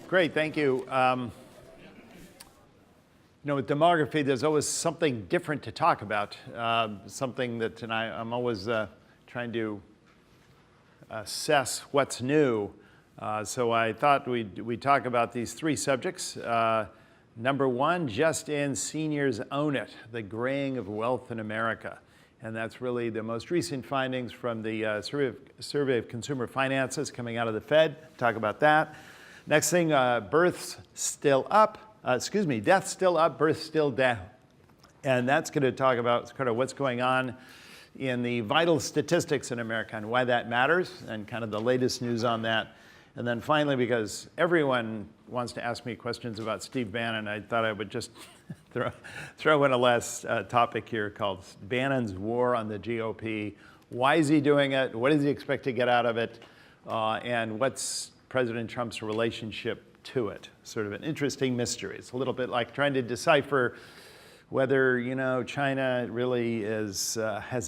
Great, thank you. With demography, there's always something different to talk about, something that I'm always trying to assess what's new. So I thought we'd talk about these three subjects. Number one, just in Seniors Own It, the graying of wealth in America. And that's really the most recent findings from the Survey of Consumer Finances coming out of the Fed. Talk about that. Next thing, deaths still up, births still down. And that's going to talk about kind of what's going on in the vital statistics in America and why that matters and kind of the latest news on that. And then finally, because everyone wants to ask me questions about Steve Bannon, I thought I would just throw in a last topic here called Bannon's war on the GOP. Why is he doing it? What does he expect to get out of it? And what's President Trump's relationship to it? Sort of an interesting mystery. It's a little bit like trying to decipher whether China really has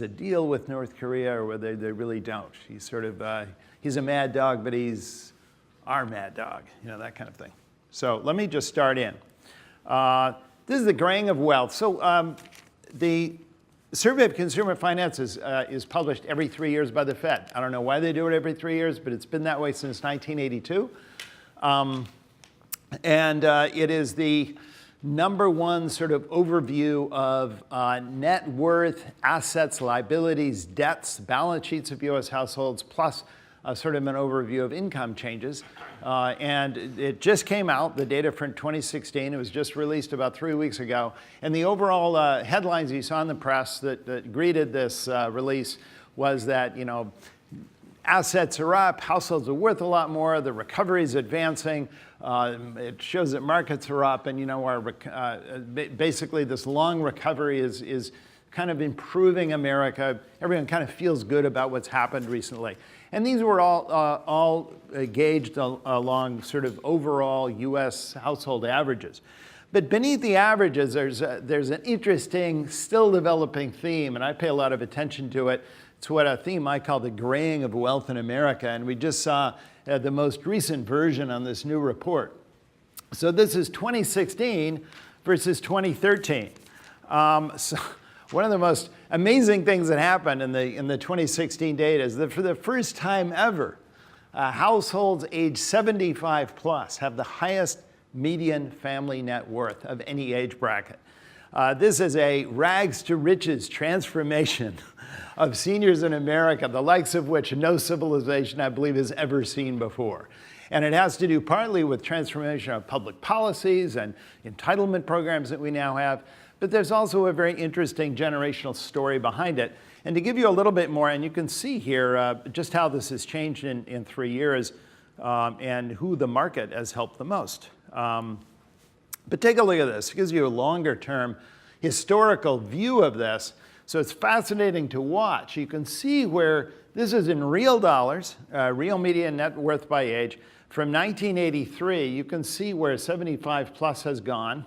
a deal with North Korea or whether they really don't. He's sort of he's a mad dog, but he's our mad dog, that kind of thing. So let me just start in. This is the graying of wealth. So the Survey of Consumer Finances is published every 3 years by the Fed. I don't know why they do it every 3 years, but it's been that way since 1982. And it is the number one sort of overview of net worth, assets, liabilities, debts, balance sheets of U.S. households, plus sort of an overview of income changes. And it just came out, the data from 2016. It was just released about 3 weeks ago. And the overall headlines you saw in the press that greeted this release was that, assets are up, households are worth a lot more, the recovery is advancing. It shows that markets are up, and basically this long recovery is kind of improving America. Everyone kind of feels good about what's happened recently. And these were all gauged along sort of overall U.S. household averages. But beneath the averages, there's an interesting, still developing theme, and I pay a lot of attention to it. It's what a theme I call the graying of wealth in America, and we just saw the most recent version on this new report. So this is 2016 versus 2013. So one of the most amazing things that happened in the 2016 data is that for the first time ever, households age 75 plus have the highest median family net worth of any age bracket. This is a rags to riches transformation of seniors in America, the likes of which no civilization, I believe, has ever seen before. And it has to do partly with transformation of public policies and entitlement programs that we now have. But there's also a very interesting generational story behind it. And to give you a little bit more, and you can see here just how this has changed in 3 years and who the market has helped the most. But take a look at this. It gives you a longer term historical view of this. So it's fascinating to watch. You can see where this is in real dollars, real median net worth by age. From 1983, you can see where 75 plus has gone.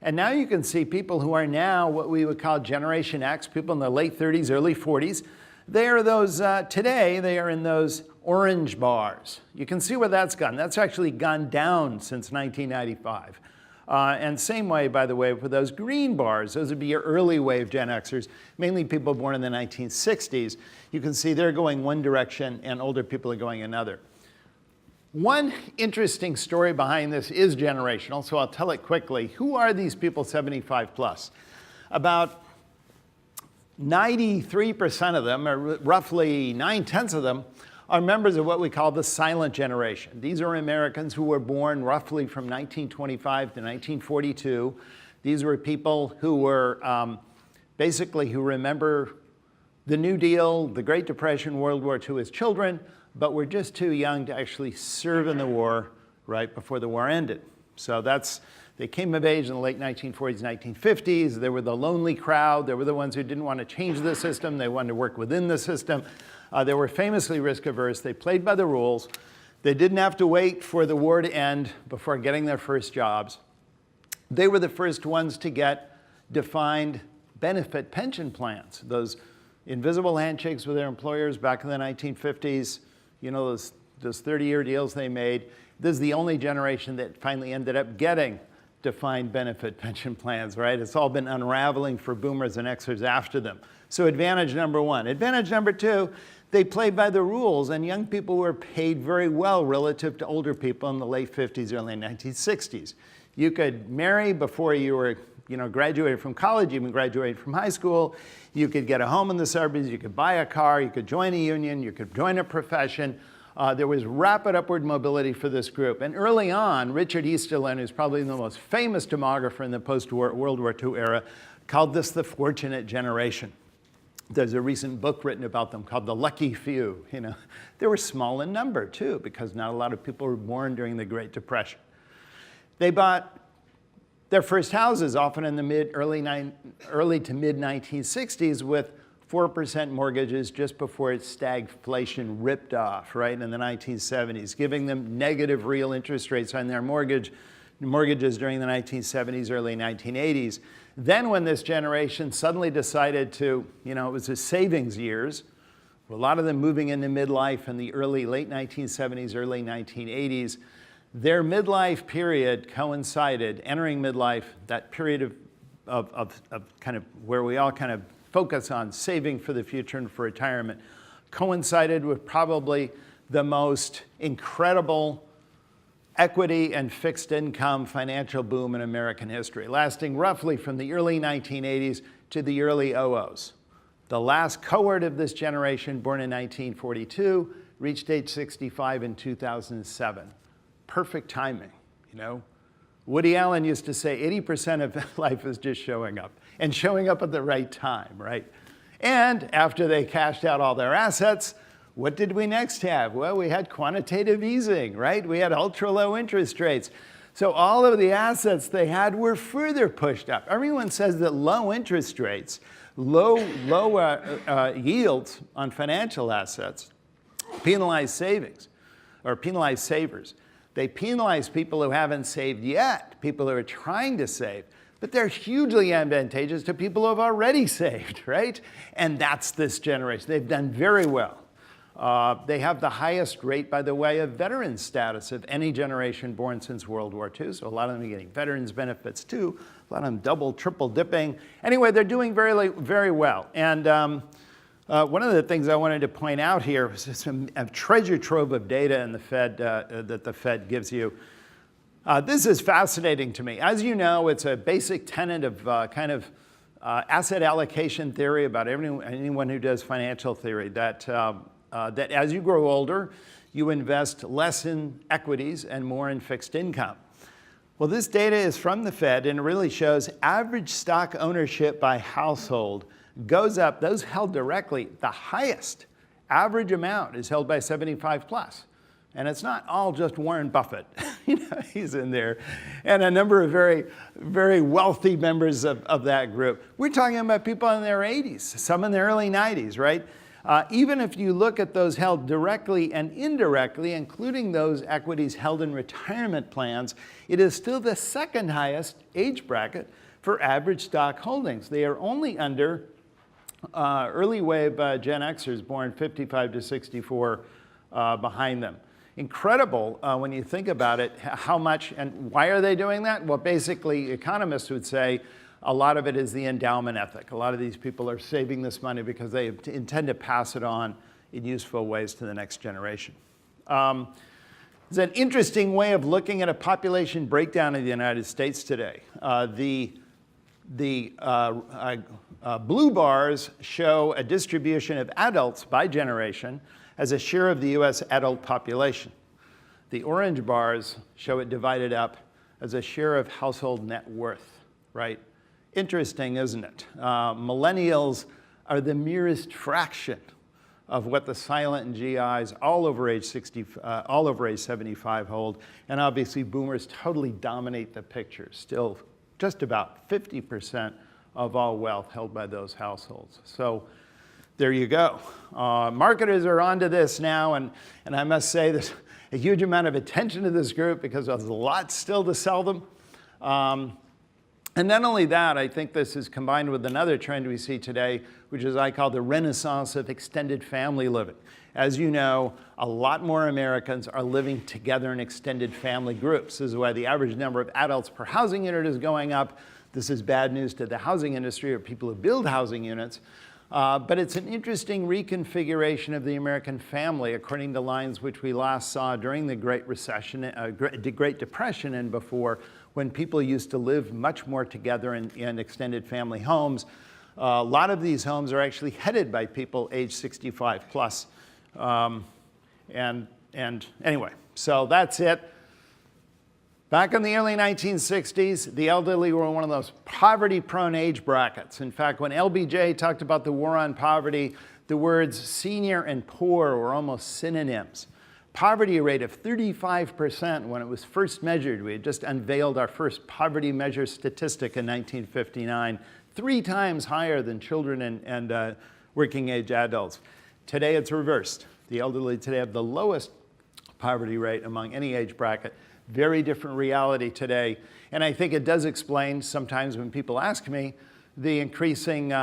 And now you can see people who are now what we would call Generation X, people in their late 30s, early 40s. They are those, today, they are in those orange bars. You can see where that's gone. That's actually gone down since 1995. And same way, by the way, for those green bars, those would be your early wave Gen Xers, mainly people born in the 1960s. You can see they're going one direction and older people are going another. One interesting story behind this is generational, so I'll tell it quickly. Who are these people 75 plus? About 93% of them, or roughly 9/10 of them, are members of what we call the silent generation. These are Americans who were born roughly from 1925 to 1942. These were people who were who remember the New Deal, the Great Depression, World War II as children, but were just too young to actually serve in the war right before the war ended. So they came of age in the late 1940s, 1950s. They were the lonely crowd. They were the ones who didn't want to change the system. They wanted to work within the system. They were famously risk averse. They played by the rules. They didn't have to wait for the war to end before getting their first jobs. They were the first ones to get defined benefit pension plans, those invisible handshakes with their employers back in the 1950s, those 30-year deals they made. this is the only generation that finally ended up getting defined benefit pension plans, right? It's all been unraveling for boomers and Xers after them. So advantage number one. Advantage number two, they played by the rules, and young people were paid very well relative to older people in the late 50s, early 1960s. You could marry before you were graduated from college, even graduated from high school. You could get a home in the suburbs, you could buy a car, you could join a union, you could join a profession. There was rapid upward mobility for this group. And early on, Richard Easterlin, who's probably the most famous demographer in the post-World War II era, called this the fortunate generation. There's a recent book written about them called The Lucky Few. They were small in number, too, because not a lot of people were born during the Great Depression. They bought their first houses often in the early to mid 1960s with 4% mortgages just before stagflation ripped off, right, in the 1970s, giving them negative real interest rates on their mortgages during the 1970s, early 1980s. Then when this generation suddenly decided to, it was the savings years, a lot of them moving into midlife in the late 1970s, early 1980s, their midlife period coincided, entering midlife, that period of kind of where we all kind of focus on saving for the future and for retirement, coincided with probably the most incredible equity and fixed income financial boom in American history, lasting roughly from the early 1980s to the early 00s. The last cohort of this generation, born in 1942, reached age 65 in 2007. Perfect timing, Woody Allen used to say 80% of life is just showing up, and showing up at the right time, right? And after they cashed out all their assets, what did we next have? Well, we had quantitative easing, right? We had ultra-low interest rates. So all of the assets they had were further pushed up. Everyone says that low interest rates, low yields on financial assets penalize savings, or penalize savers. They penalize people who haven't saved yet, people who are trying to save. But they're hugely advantageous to people who have already saved, right? And that's this generation. They've done very well. They have the highest rate, by the way, of veteran status of any generation born since World War II. So a lot of them are getting veterans benefits too. A lot of them double, triple dipping. Anyway, they're doing very, very well. And one of the things I wanted to point out here was a treasure trove of data in the Fed that the Fed gives you. This is fascinating to me. As you know, it's a basic tenet of asset allocation theory about anyone who does financial theory, that as you grow older, you invest less in equities and more in fixed income. Well, this data is from the Fed, and it really shows average stock ownership by household goes up. Those held directly, the highest average amount is held by 75 plus. And it's not all just Warren Buffett. He's in there. And a number of very, very wealthy members of that group. We're talking about people in their 80s, some in their early 90s, right? Even if you look at those held directly and indirectly, including those equities held in retirement plans, it is still the second highest age bracket for average stock holdings. They are only under early wave Gen Xers born 55 to 64 behind them. Incredible when you think about it, how much, and why are they doing that? Well, basically, economists would say a lot of it is the endowment ethic. A lot of these people are saving this money because they intend to pass it on in useful ways to the next generation. It's an interesting way of looking at a population breakdown in the United States today. The blue bars show a distribution of adults by generation as a share of the US adult population. The orange bars show it divided up as a share of household net worth, right? Interesting, isn't it? Millennials are the merest fraction of what the silent and GIs all over age 75 hold, and obviously boomers totally dominate the picture. Still just about 50% of all wealth held by those households. So there you go. Marketers are onto this now, and I must say there's a huge amount of attention to this group because there's a lot still to sell them. And not only that, I think this is combined with another trend we see today, which is I call the renaissance of extended family living. As you know, a lot more Americans are living together in extended family groups. This is why the average number of adults per housing unit is going up. This is bad news to the housing industry or people who build housing units. But it's an interesting reconfiguration of the American family according to lines which we last saw during the Great Recession, Great Depression and before, when people used to live much more together in extended family homes. A lot of these homes are actually headed by people age 65 plus. And anyway, so that's it. Back in the early 1960s, the elderly were one of those poverty-prone age brackets. In fact, when LBJ talked about the war on poverty, the words senior and poor were almost synonyms. Poverty rate of 35% when it was first measured. We had just unveiled our first poverty measure statistic in 1959, 3 times higher than children and working age adults. Today it's reversed. The elderly today have the lowest poverty rate among any age bracket. Very different reality today. And I think it does explain sometimes when people ask me the increasing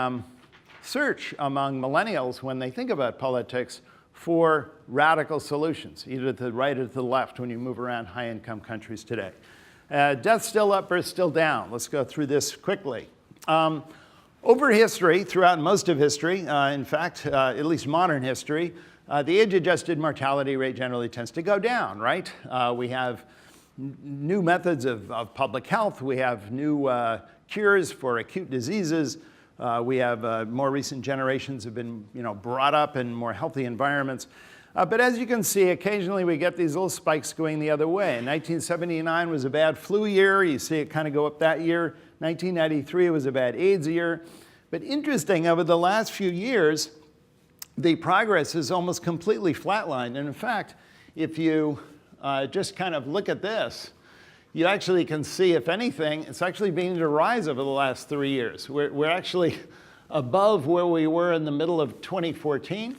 search among millennials when they think about politics for radical solutions, either to the right or to the left when you move around high-income countries today. Death still up, birth still down. Let's go through this quickly. Over history, throughout most of history, in fact, at least modern history, the age-adjusted mortality rate generally tends to go down, right? We have new methods of public health. We have new cures for acute diseases. We have more recent generations have been brought up in more healthy environments. But as you can see, occasionally we get these little spikes going the other way. 1979 was a bad flu year. You see it kind of go up that year. 1993 was a bad AIDS year. But interesting, over the last few years, the progress is almost completely flatlined. And in fact, if you just kind of look at this, you actually can see, if anything, it's actually beginning to rise over the last 3 years. We're actually above where we were in the middle of 2014.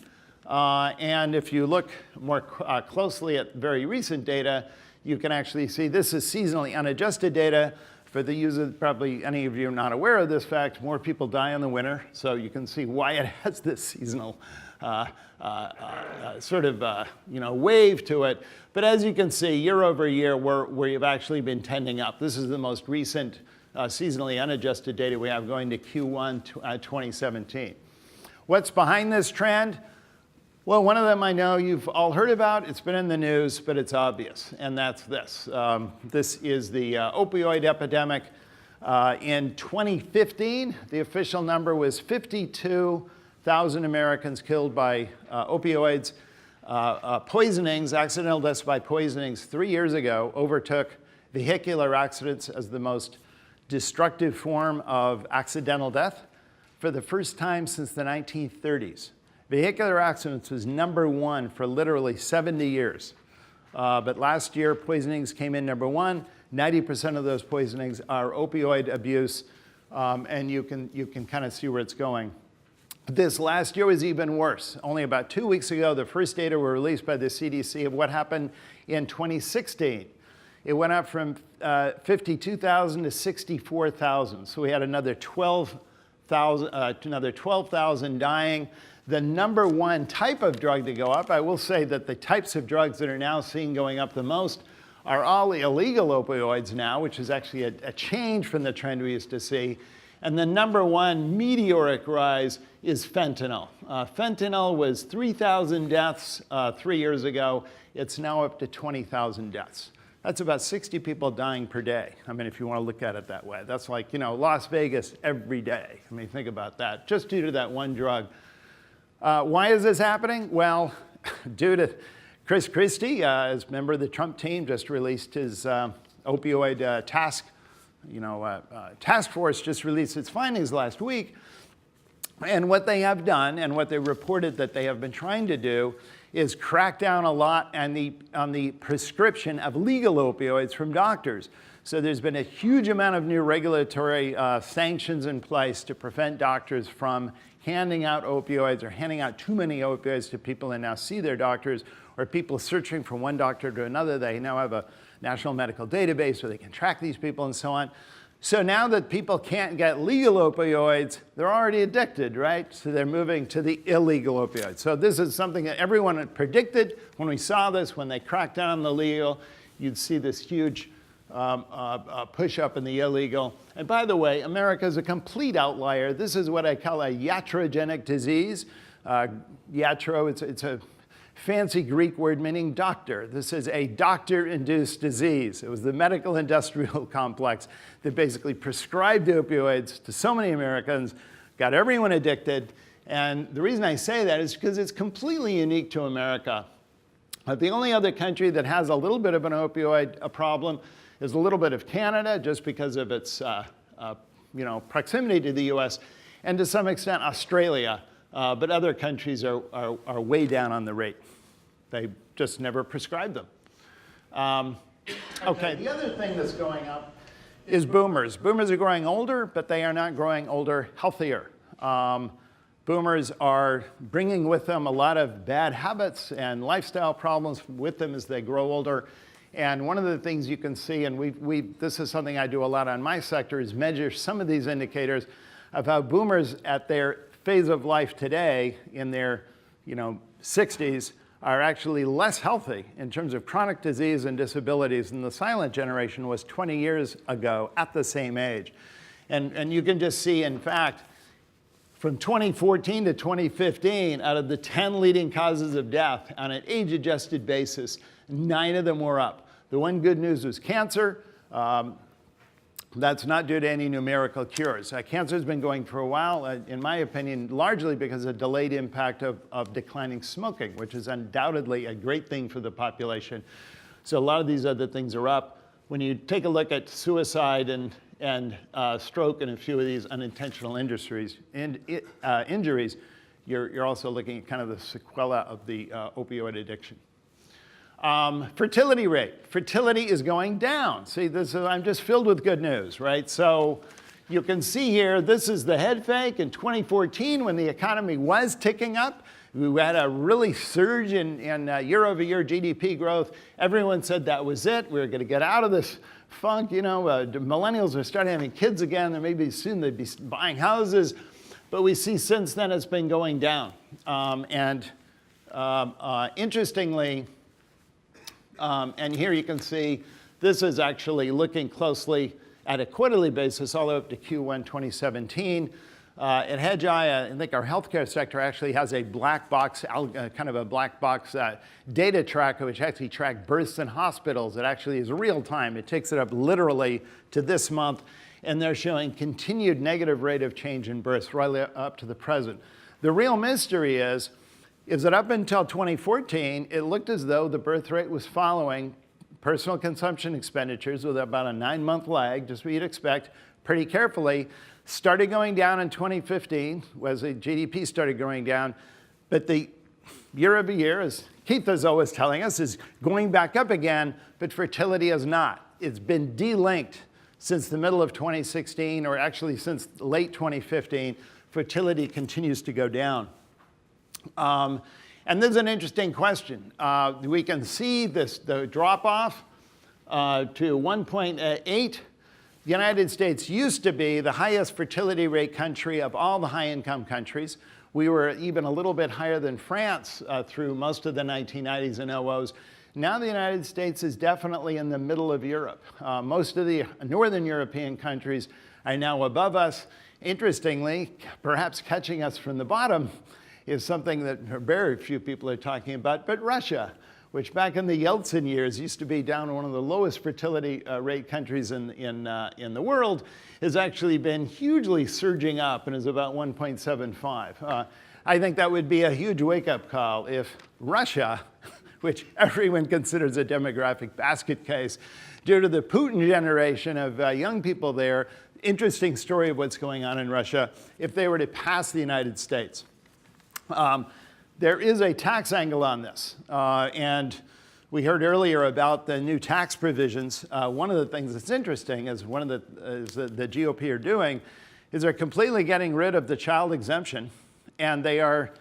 And if you look more closely at very recent data, you can actually see this is seasonally unadjusted data. For the user, probably any of you are not aware of this fact, more people die in the winter. So you can see why it has this seasonal wave to it. But as you can see, year over year, we've actually been tending up. This is the most recent seasonally unadjusted data we have going to Q1 2017. What's behind this trend? Well, one of them I know you've all heard about. It's been in the news, but it's obvious, and that's this. This is the opioid epidemic. In 2015, the official number was 52,000 Americans killed by opioids. Poisonings, accidental deaths by poisonings 3 years ago overtook vehicular accidents as the most destructive form of accidental death for the first time since the 1930s. Vehicular accidents was #1 for literally 70 years. But last year, poisonings came in #1. 90% of those poisonings are opioid abuse, and you can kind of see where it's going. This last year was even worse. Only about 2 weeks ago, the first data were released by the CDC of what happened in 2016. It went up from 52,000 to 64,000. So we had another 12,000 dying. The #1 type of drug to go up, I will say that the types of drugs that are now seen going up the most are all illegal opioids now, which is actually a change from the trend we used to see. And the #1 meteoric rise is fentanyl. Fentanyl was 3,000 deaths 3 years ago. It's now up to 20,000 deaths. That's about 60 people dying per day. I mean, if you want to look at it that way. That's like, Las Vegas every day. I mean, think about that, just due to that one drug. Why is this happening? Well, due to Chris Christie, as a member of the Trump team, just released his opioid task force just released its findings last week. And what they have done, and what they reported that they have been trying to do, is crack down a lot on the prescription of legal opioids from doctors. So there's been a huge amount of new regulatory sanctions in place to prevent doctors from handing out opioids or handing out too many opioids to people and now see their doctors, or people searching from one doctor to another. They now have a national medical database where they can track these people and so on. So now that people can't get legal opioids, they're already addicted, right? So they're moving to the illegal opioids. So this is something that everyone had predicted when we saw this, when they cracked down on the legal, you'd see this huge push up in the illegal. And by the way, America is a complete outlier. This is what I call a iatrogenic disease. Iatro, it's a fancy Greek word meaning doctor. This is a doctor-induced disease. It was the medical industrial complex that basically prescribed opioids to so many Americans, got everyone addicted. And the reason I say that is because it's completely unique to America. The only other country that has a little bit of an opioid problem is a little bit of Canada, just because of its proximity to the US, and to some extent Australia. But other countries are way down on the rate. They just never prescribe them. Okay, the other thing that's going up is boomers. Boomers are growing older, but they are not growing older healthier. Boomers are bringing with them a lot of bad habits and lifestyle problems with them as they grow older. And one of the things you can see, and this is something I do a lot on my sector, is measure some of these indicators of how boomers at their phase of life today, in their 60s, are actually less healthy in terms of chronic disease and disabilities than the silent generation was 20 years ago at the same age. And you can just see, in fact, from 2014 to 2015, out of the 10 leading causes of death on an age-adjusted basis, 9 of them were up. The one good news was cancer. That's not due to any numerical cures. Cancer has been going for a while, in my opinion, largely because of delayed impact of declining smoking, which is undoubtedly a great thing for the population. So a lot of these other things are up. When you take a look at suicide and stroke and a few of these unintentional injuries, you're also looking at kind of the sequela of the opioid addiction. Fertility rate. Fertility is going down. See, I'm just filled with good news, right? So you can see here, this is the head fake in 2014 when the economy was ticking up. We had a really surge in year-over-year GDP growth. Everyone said that was it. We were going to get out of this funk. Millennials are starting having kids again. There maybe soon they'd be buying houses. But we see since then it's been going down. Interestingly, and here you can see this is actually looking closely at a quarterly basis all the way up to Q1 2017. At Hedgeye, I think our healthcare sector actually has a black box, kind of a black box data tracker, which actually tracks births in hospitals. It actually is real time. It takes it up literally to this month. And they're showing continued negative rate of change in births right up to the present. The real mystery is that up until 2014, it looked as though the birth rate was following personal consumption expenditures with about a 9-month lag, just what you'd expect, pretty carefully. Started going down in 2015, as the GDP started going down. But the year over year, as Keith is always telling us, is going back up again, but fertility is not. It's been delinked since the middle of 2016, or actually since late 2015. Fertility continues to go down. And this is an interesting question. We can see the drop-off to 1.8. The United States used to be the highest fertility rate country of all the high-income countries. We were even a little bit higher than France through most of the 1990s and 00s. Now the United States is definitely in the middle of Europe. Most of the northern European countries are now above us. Interestingly, perhaps catching us from the bottom is something that very few people are talking about, but Russia, which back in the Yeltsin years used to be down one of the lowest fertility rate countries in the world, has actually been hugely surging up and is about 1.75. I think that would be a huge wake-up call if Russia, which everyone considers a demographic basket case, due to the Putin generation of young people there, interesting story of what's going on in Russia, if they were to pass the United States. There is a tax angle on this, and we heard earlier about the new tax provisions. One of the things that's interesting is the GOP are doing is they're completely getting rid of the child exemption, and they are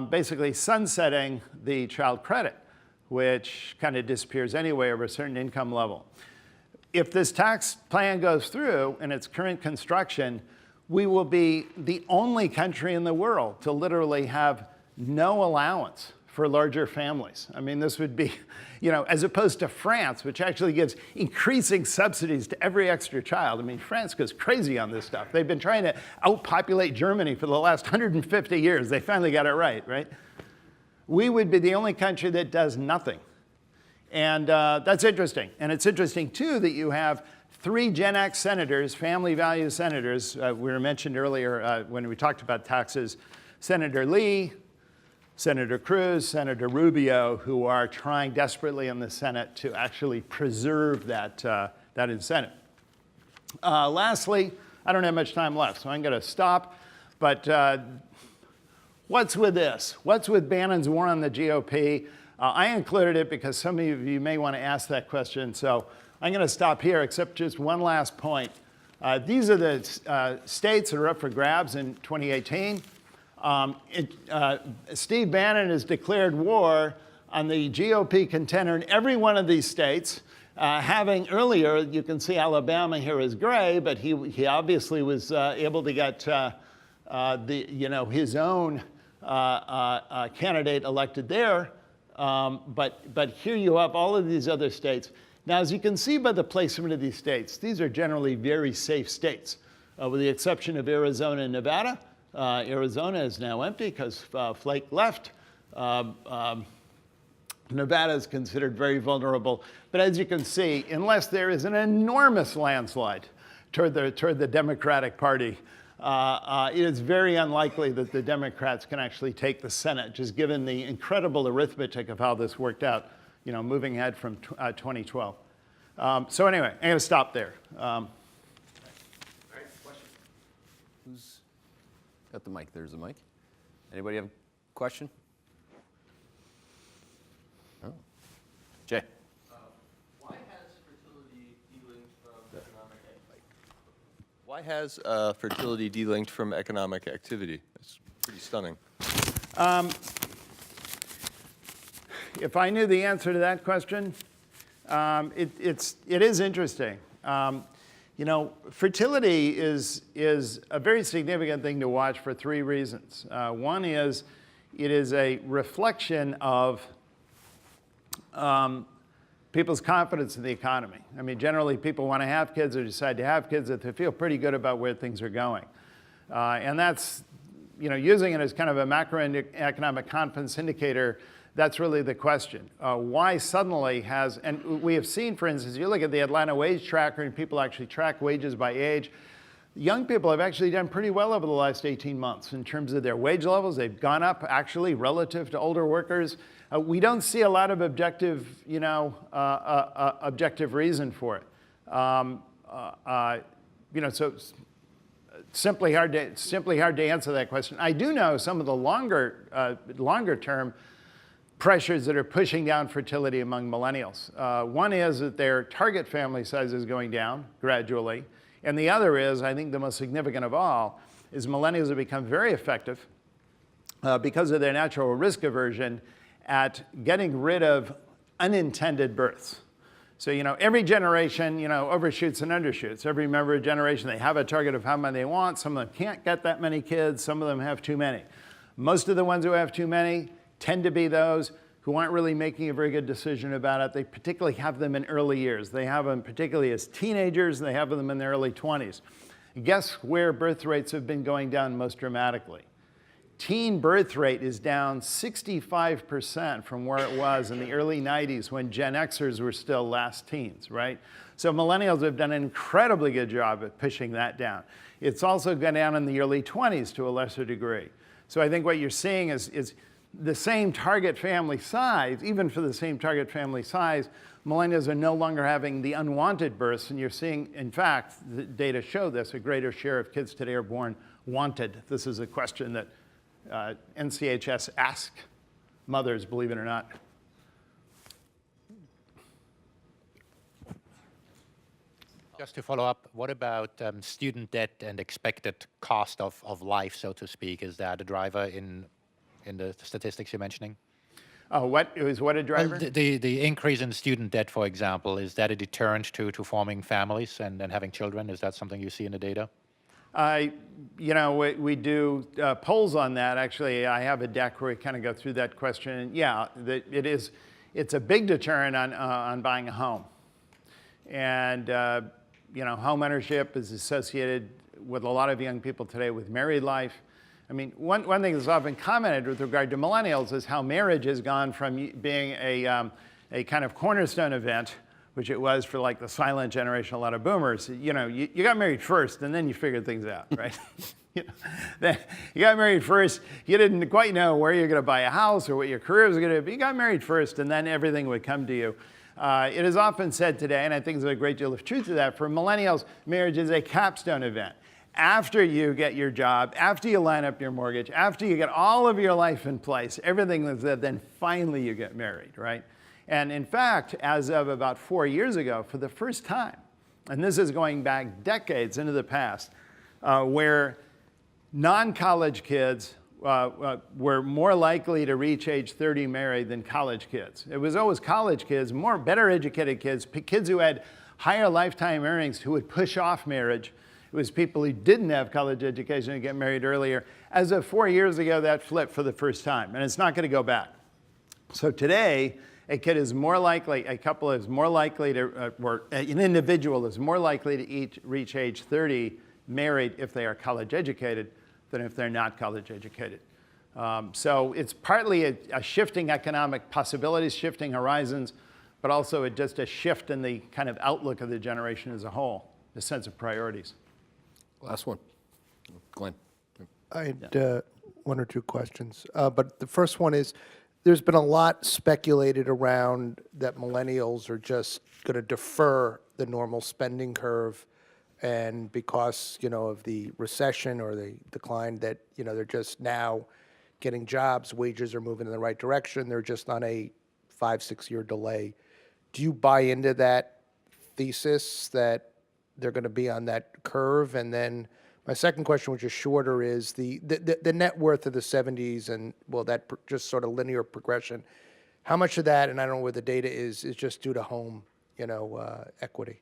basically sunsetting the child credit, which kind of disappears anyway over a certain income level. if this tax plan goes through in its current construction, we will be the only country in the world to literally have no allowance for larger families. I mean, this would be, as opposed to France, which actually gives increasing subsidies to every extra child. I mean, France goes crazy on this stuff. They've been trying to outpopulate Germany for the last 150 years. They finally got it right? We would be the only country that does nothing. And that's interesting. And it's interesting, too, that you have 3 Gen X senators, family value senators. We were mentioned earlier when we talked about taxes, Senator Lee, Senator Cruz, Senator Rubio, who are trying desperately in the Senate to actually preserve that incentive. Lastly, I don't have much time left, so I'm going to stop. But what's with this? What's with Bannon's war on the GOP? I included it because some of you may want to ask that question. So I'm going to stop here, except just one last point. These are the states that are up for grabs in 2018. Steve Bannon has declared war on the GOP contender in every one of these states. Having earlier, you can see Alabama here is gray, but he obviously was able to get his own candidate elected there. But here you have all of these other states. Now, as you can see by the placement of these states, these are generally very safe states, with the exception of Arizona and Nevada. Arizona is now empty because Flake left. Nevada is considered very vulnerable. But as you can see, unless there is an enormous landslide toward the Democratic Party, it is very unlikely that the Democrats can actually take the Senate, just given the incredible arithmetic of how this worked out, moving ahead from 2012. So anyway, I'm going to stop there. All right, question? Who's got the mic? There's a mic. Anybody have a question? Oh. Jay. Why has fertility delinked from economic activity? Why has fertility delinked from economic activity? It's pretty stunning. If I knew the answer to that question, it is interesting. Fertility is a very significant thing to watch for 3 reasons. One is it is a reflection of people's confidence in the economy. I mean, generally people want to have kids or decide to have kids if they feel pretty good about where things are going. And that's, using it as kind of a macroeconomic confidence indicator, that's really the question. Why suddenly has, and we have seen, for instance, you look at the Atlanta wage tracker and people actually track wages by age. Young people have actually done pretty well over the last 18 months in terms of their wage levels. They've gone up actually relative to older workers. We don't see a lot of objective, objective reason for it. So simply hard to answer that question. I do know some of the longer term pressures that are pushing down fertility among millennials. One is that their target family size is going down gradually. And the other is, I think the most significant of all, is millennials have become very effective because of their natural risk aversion at getting rid of unintended births. So, every generation, overshoots and undershoots. Every member of a generation, they have a target of how many they want. Some of them can't get that many kids. Some of them have too many. Most of the ones who have too many tend to be those who aren't really making a very good decision about it. They particularly have them in early years. They have them particularly as teenagers, and they have them in their early 20s. Guess where birth rates have been going down most dramatically? Teen birth rate is down 65% from where it was in the early 90s when Gen Xers were still last teens, right? So millennials have done an incredibly good job at pushing that down. It's also gone down in the early 20s to a lesser degree. So I think what you're seeing is the same target family size, even for the same target family size, millennials are no longer having the unwanted births, and you're seeing, in fact, the data show this, a greater share of kids today are born wanted. This is a question that NCHS asks mothers, believe it or not. Just to follow up, what about student debt and expected cost of life, so to speak? Is that a driver in the statistics you're mentioning? Oh, what is what a driver? The increase in student debt, for example, is that a deterrent to forming families and having children? Is that something you see in the data? We do polls on that. Actually, I have a deck where we kind of go through that question. And yeah, it's a big deterrent on buying a home. And, home ownership is associated with a lot of young people today with married life. I mean, one thing that's often commented with regard to millennials is how marriage has gone from being a kind of cornerstone event, which it was for like the silent generation, a lot of boomers. You got married first, and then you figured things out, right? Then you got married first. You didn't quite know where you're going to buy a house or what your career was going to be. You got married first, and then everything would come to you. It is often said today, and I think there's a great deal of truth to that, for millennials, marriage is a capstone event. After you get your job, after you line up your mortgage, after you get all of your life in place, everything is there, then finally you get married, right? And in fact, as of about 4 years ago, for the first time, and this is going back decades into the past, where non-college kids were more likely to reach age 30 married than college kids. It was always college kids, better educated kids, kids who had higher lifetime earnings who would push off marriage. It was people who didn't have college education and get married earlier. As of 4 years ago, that flipped for the first time, and it's not going to go back. So today, a couple is more likely to, or an individual is more likely to reach age 30 married if they are college educated than if they're not college educated. So it's partly a shifting economic possibilities, shifting horizons, but also just a shift in the kind of outlook of the generation as a whole, the sense of priorities. Last one. Glenn. I had one or two questions, but the first one is, there's been a lot speculated around that millennials are just going to defer the normal spending curve, and because, of the recession or the decline, that, they're just now getting jobs, wages are moving in the right direction, they're just on a 5-6 year delay. Do you buy into that thesis that they're going to be on that curve? And then my second question, which is shorter, is the net worth of the 70s and, well, that just sort of linear progression. How much of that, and I don't know where the data is just due to home, equity?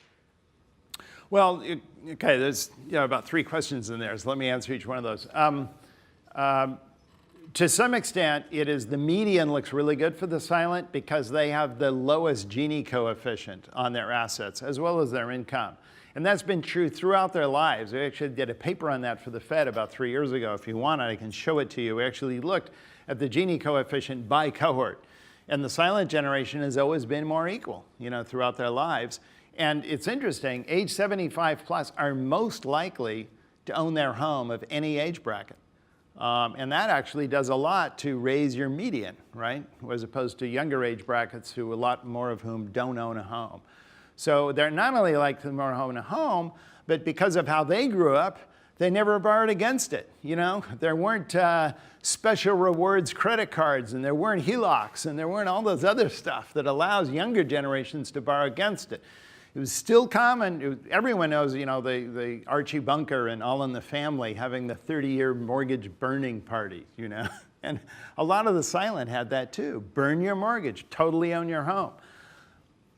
Well, okay, there's about 3 questions in there, so let me answer each one of those. To some extent, it is the median looks really good for the silent because they have the lowest Gini coefficient on their assets as well as their income. And that's been true throughout their lives. We actually did a paper on that for the Fed about 3 years ago. If you want it, I can show it to you. We actually looked at the Gini coefficient by cohort. And the silent generation has always been more equal, throughout their lives. And it's interesting, age 75 plus are most likely to own their home of any age bracket. And that actually does a lot to raise your median, right? As opposed to younger age brackets who a lot more of whom don't own a home. So they're not only like to more own a home, but because of how they grew up, they never borrowed against it. There weren't special rewards credit cards, and there weren't HELOCs, and there weren't all those other stuff that allows younger generations to borrow against it. It was still common. Everyone knows, the Archie Bunker and All in the Family having the 30-year mortgage burning party, And a lot of the silent had that too. Burn your mortgage, totally own your home.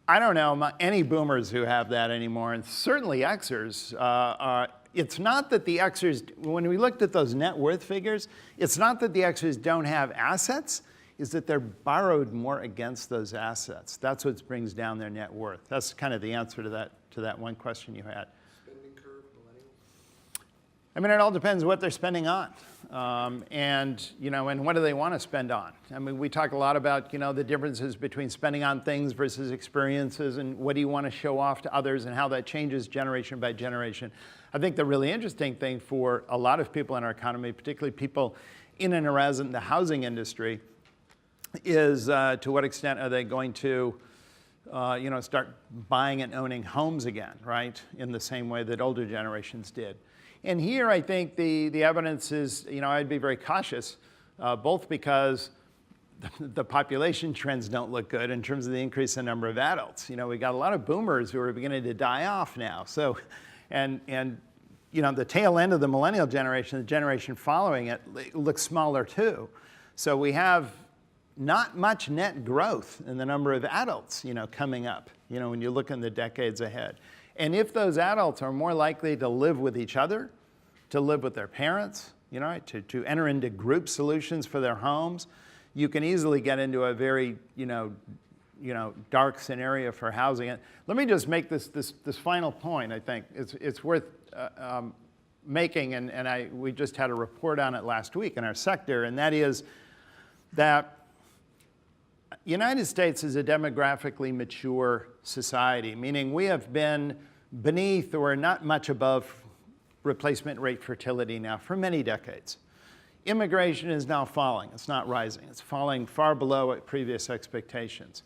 I don't know any boomers who have that anymore, and certainly Xers. It's not that the Xers, when we looked at those net worth figures, it's not that the Xers don't have assets, is that they're borrowed more against those assets. That's what brings down their net worth. That's kind of the answer to that one question you had. Spending curve, millennials? I mean, it all depends what they're spending on. And what do they want to spend on? I mean, we talk a lot about, the differences between spending on things versus experiences, and what do you want to show off to others, and how that changes generation by generation. I think the really interesting thing for a lot of people in our economy, particularly people in and around the housing industry, is to what extent are they going to start buying and owning homes again, right, in the same way that older generations did. And here I think the evidence is, I'd be very cautious, both because the population trends don't look good in terms of the increase in number of adults. We got a lot of boomers who are beginning to die off now. So, and the tail end of the millennial generation, the generation following it, looks smaller too. So we have not much net growth in the number of adults, coming up, when you look in the decades ahead. And if those adults are more likely to live with each other, to live with their parents, to enter into group solutions for their homes, you can easily get into a very, dark scenario for housing. And let me just make this final point. I think it's worth making, and we just had a report on it last week in our sector, and that is that the United States is a demographically mature society, meaning we have been beneath or not much above replacement rate fertility now for many decades. Immigration is now falling. It's not rising. It's falling far below previous expectations,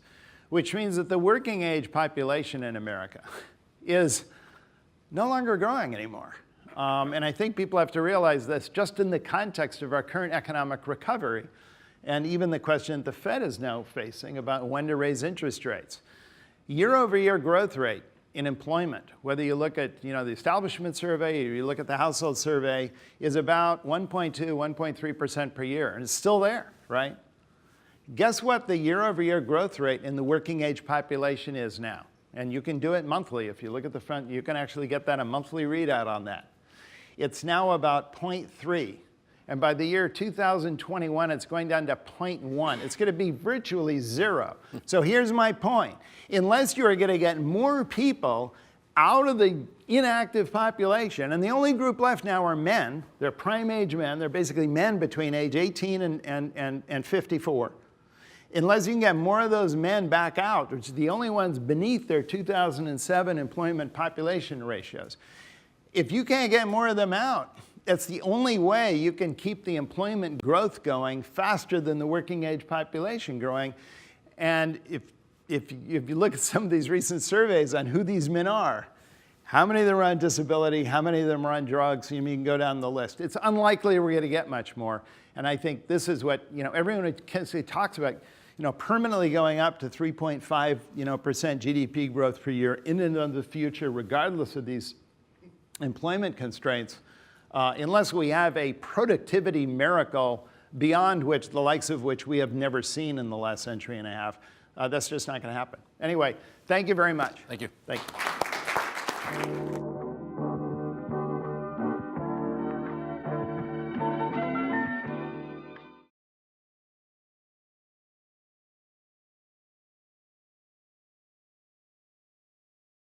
which means that the working age population in America is no longer growing anymore. And I think people have to realize this just in the context of our current economic recovery, and even the question the Fed is now facing about when to raise interest rates. Year-over-year growth rate in employment, whether you look at the establishment survey or you look at the household survey, is about 1.2, 1.3% per year, and it's still there, right? Guess what the year-over-year growth rate in the working age population is now? And you can do it monthly. If you look at the front, you can actually get that a monthly readout on that. It's now about 0.3. And by the year 2021, it's going down to 0.1. It's going to be virtually zero. So here's my point. Unless you are going to get more people out of the inactive population, and the only group left now are men. They're prime age men. They're basically men between age 18 and 54. Unless you can get more of those men back out, which are the only ones beneath their 2007 employment population ratios. If you can't get more of them out, that's the only way you can keep the employment growth going faster than the working age population growing. And if you look at some of these recent surveys on who these men are, how many of them are on disability, how many of them are on drugs, you can go down the list. It's unlikely we're going to get much more. And I think this is what everyone talks about, permanently going up to 3.5% GDP growth per year into the future, regardless of these employment constraints. Unless we have a productivity miracle beyond which, the likes of which we have never seen in the last century and a half, that's just not going to happen. Anyway, thank you very much. Thank you. Thank you.